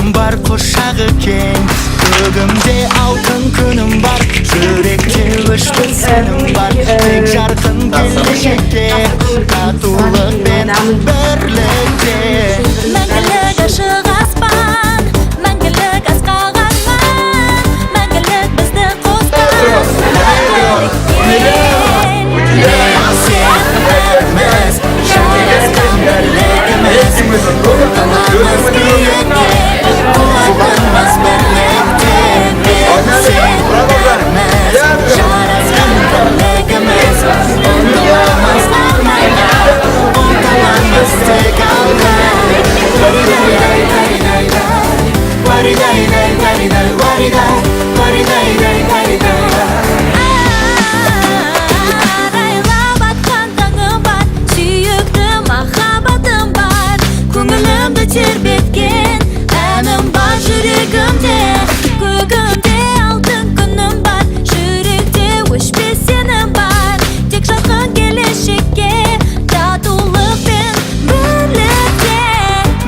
Günüm var koşağı keng, Kөгімде алтын күнім бар, Жүректе өшпес сенім бар. Тек жарқын келешекке, Татулық пен бірлікте. Мәңгілік ашық аспан, мәңгілік асқақ арман, мәңгілік бізді қосқан. Сеніміз, жарасқан бірлігіміз, ұмтыламыз биікке, қуатымыз бірлікте. Сеніміз, жарасқан бірлігіміз, ұмтыламыз арманға, ұмтыламыз тек алға. Айлап атқан таңым бар, сүйікті махаббатым бар, көңілімді тербеткен әнім бар жүрегімде. Көгімде алтын күнім бар, жүректе өшпес сенім бар. Тек жарқын келешекке, татулық пен бірлікте.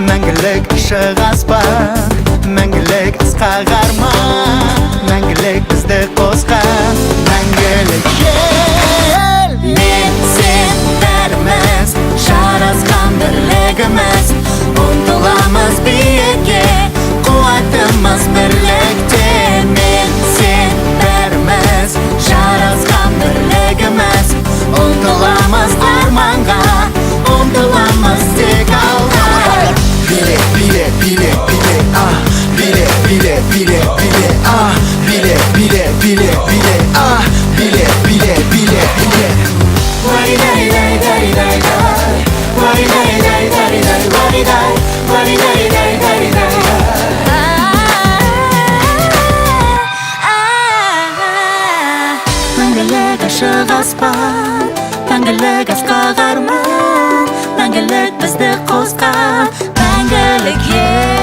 Мәңгілік ашық аспан, мәңгілік асқақ арман, мәңгілік бізді қосқан. Мәңгілік ел, Мен сен бәріміз, жарасқан бірлігіміз, ұмтыламыз биікке, қуатымыз бірлікте. Мен сен бәріміз, жарасқан бірлігіміз, ұмтыламыз арманға, ұмтыламыз тек алға. Биле, биле, биле, биле, биле, биле, биле, биле, биле, биле, биле, биле, биле, биле, биле, биле. Мәңгілік ашық аспан, мәңгілік асқақ арман, мәңгілік бізді қосқан. мәңгілік ел.